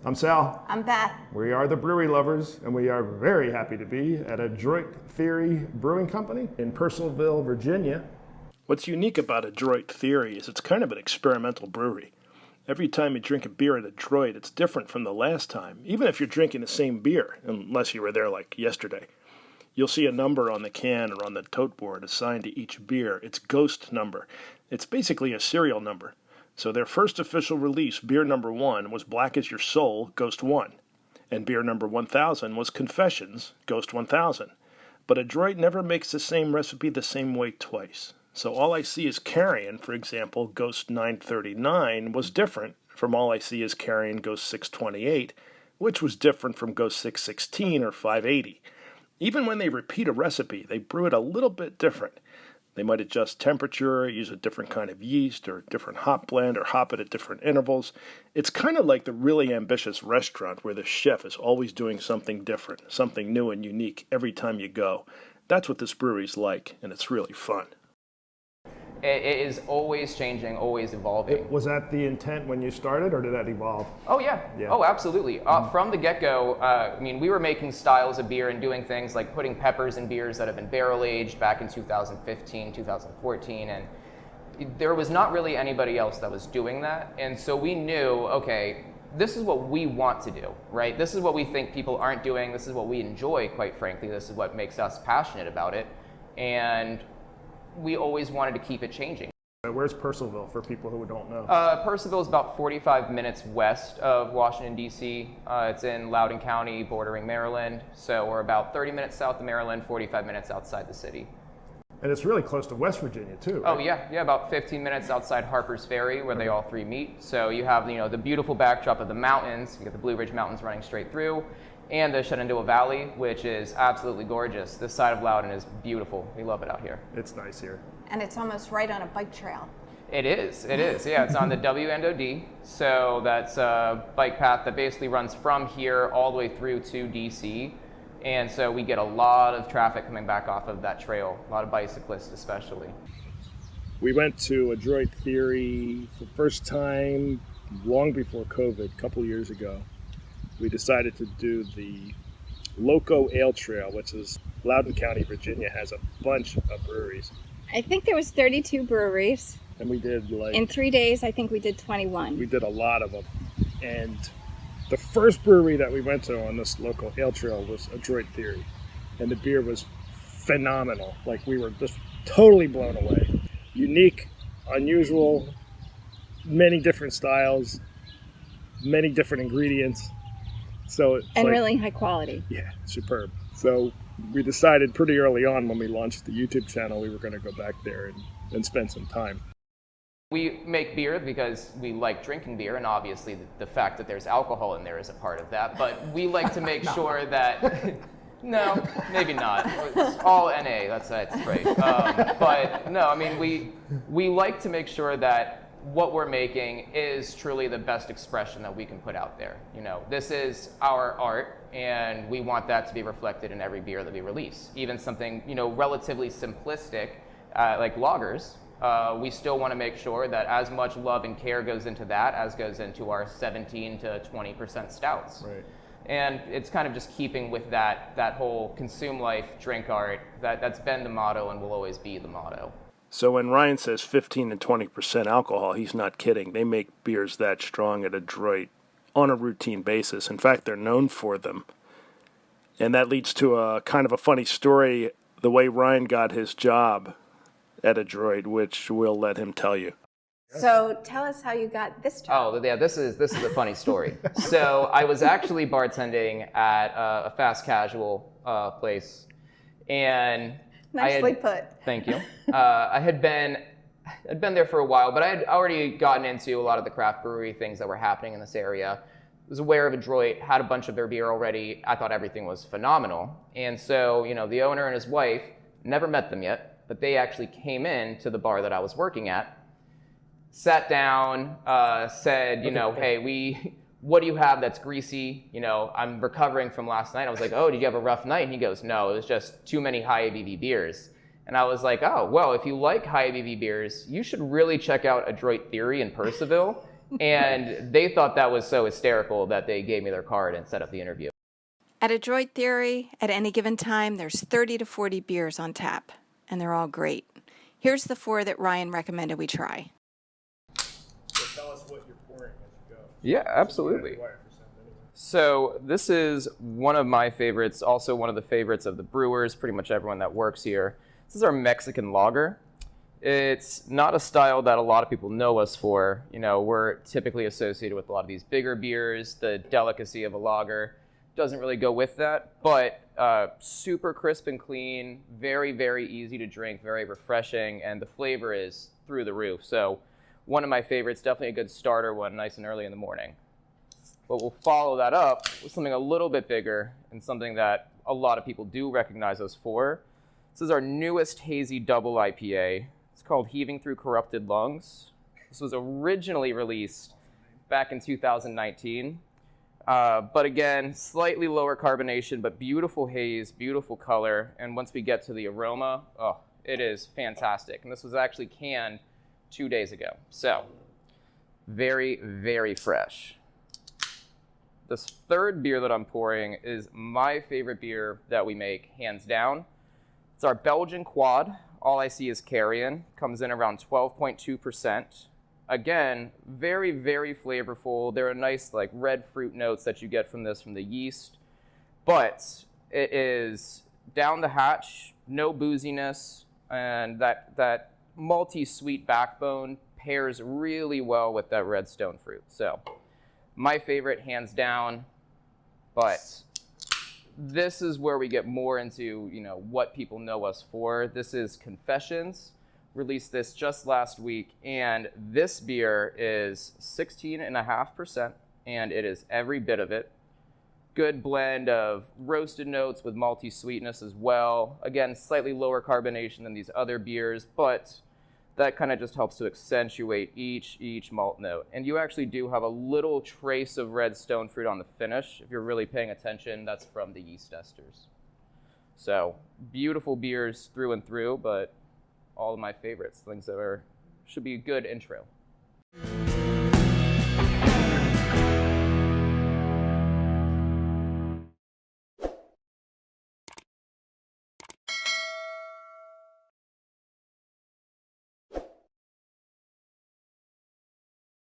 I'm Sal. I'm Beth. We are the Brewery Lovers, and we are very happy to be at Adroit Theory Brewing Company in Purcellville, Virginia. What's unique about Adroit Theory is it's kind of an experimental brewery. Every time you drink a beer at Adroit, it's different from the last time, even if you're drinking the same beer, unless you were there like yesterday. You'll see a number on the can or on the tote board assigned to each beer. It's Ghost number. It's basically a serial number. So their first official release, beer number 1, was Black as Your Soul, Ghost 1. And beer number 1000 was Confessions, Ghost 1000. But Adroit never makes the same recipe the same way twice. So All I See Is Carrion, for example, Ghost 939, was different from All I See Is Carrion, Ghost 628, which was different from Ghost 616 or 580. Even when they repeat a recipe, they brew it a little bit different. They might adjust temperature, use a different kind of yeast or a different hop blend, or hop it at different intervals. It's kind of like the really ambitious restaurant where the chef is always doing something different, something new and unique every time you go. That's what this brewery's like, and it's really fun. It is always changing, always evolving. Was that the intent when you started, or did that evolve? Oh yeah. Oh, absolutely. From the get-go, we were making styles of beer and doing things like putting peppers in beers that have been barrel-aged back in 2015, 2014, and there was not really anybody else that was doing that. And so we knew, okay, this is what we want to do, right? This is what we think people aren't doing. This is what we enjoy, quite frankly. This is what makes us passionate about it. And we always wanted to keep it changing. Where's Purcellville for people who don't know? Purcellville is about 45 minutes west of Washington, D.C. It's in Loudon County, bordering Maryland. So we're about 30 minutes south of Maryland, 45 minutes outside the city. And it's really close to West Virginia, too, right? Oh, yeah, about 15 minutes outside Harper's Ferry, where they all three meet. So you have, the beautiful backdrop of the mountains. You got the Blue Ridge Mountains running straight through, and the Shenandoah Valley, which is absolutely gorgeous. This side of Loudon is beautiful. We love it out here. It's nice here. And it's almost right on a bike trail. It is. Yeah, it's on the WNOD. So that's a bike path that basically runs from here all the way through to DC. And so we get a lot of traffic coming back off of that trail, a lot of bicyclists especially. We went to Adroit Theory for the first time long before COVID, a couple years ago. We decided to do the Loco Ale Trail, which is Loudon County, Virginia, has a bunch of breweries. I think there was 32 breweries. And we did in 3 days, I think we did 21. We did a lot of them. And the first brewery that we went to on this Loco Ale Trail was Adroit Theory. And the beer was phenomenal. Like, we were just totally blown away. Unique, unusual, many different styles, many different ingredients. And really high quality. Yeah, superb. So we decided pretty early on when we launched the YouTube channel we were going to go back there and spend some time. We make beer because we like drinking beer, and obviously the fact that there's alcohol in there is a part of that, but we like to make sure that... No, maybe not. It's all NA, that's right. But no, we like to make sure that what we're making is truly the best expression that we can put out there. This is our art, and we want that to be reflected in every beer that we release. Even something, relatively simplistic, like lagers, we still want to make sure that as much love and care goes into that as goes into our 17 to 20% stouts. Right. And it's kind of just keeping with that whole consume life, drink art, that's been the motto and will always be the motto. So when Ryan says 15 to 20% alcohol, he's not kidding. They make beers that strong at Adroit on a routine basis. In fact, they're known for them. And that leads to a kind of a funny story, the way Ryan got his job at Adroit, which we'll let him tell you. So tell us how you got this job. Oh, yeah, this is a funny story. So I was actually bartending at a fast casual place, and Nicely put. Thank you. I had been there for a while, but I had already gotten into a lot of the craft brewery things that were happening in this area. Was aware of Adroit, had a bunch of their beer already. I thought everything was phenomenal. And so, the owner and his wife, never met them yet, but they actually came in to the bar that I was working at, sat down, said, hey, what do you have that's greasy? I'm recovering from last night. I was like, oh, did you have a rough night? And he goes, no, it was just too many high ABV beers. And I was like, oh, well, if you like high ABV beers, you should really check out Adroit Theory in Purcellville. And they thought that was so hysterical that they gave me their card and set up the interview. At Adroit Theory, at any given time, there's 30 to 40 beers on tap, and they're all great. Here's the 4 that Ryan recommended we try. So tell us what you're pouring as you go. Yeah, absolutely. So this is one of my favorites, also one of the favorites of the brewers, pretty much everyone that works here. This is our Mexican lager. It's not a style that a lot of people know us for. You know, we're typically associated with a lot of these bigger beers. The delicacy of a lager doesn't really go with that, but super crisp and clean, very, very easy to drink, very refreshing, and the flavor is through the roof. So one of my favorites, definitely a good starter one, nice and early in the morning. But we'll follow that up with something a little bit bigger and something that a lot of people do recognize us for. This is our newest hazy double IPA. It's called Heaving Through Corrupted Lungs. This was originally released back in 2019. But again, slightly lower carbonation, but beautiful haze, beautiful color. And once we get to the aroma, oh, it is fantastic. And this was actually canned 2 days ago. So very, very fresh. This third beer that I'm pouring is my favorite beer that we make, hands down. It's our Belgian Quad. All I see is carrion. Comes in around 12.2%. Again, very, very flavorful. There are nice like red fruit notes that you get from this from the yeast. But it is down the hatch, no booziness, and that malty sweet backbone pairs really well with that red stone fruit. So my favorite, hands down, but this is where we get more into, you know, what people know us for. This is Confessions. Released this just last week, and this beer is 16.5%, and it is every bit of it. Good blend of roasted notes with malty sweetness as well. Again, slightly lower carbonation than these other beers, but that kind of just helps to accentuate each malt note. And you actually do have a little trace of red stone fruit on the finish. If you're really paying attention, that's from the yeast esters. So beautiful beers through and through, but all of my favorites, things that should be a good intro.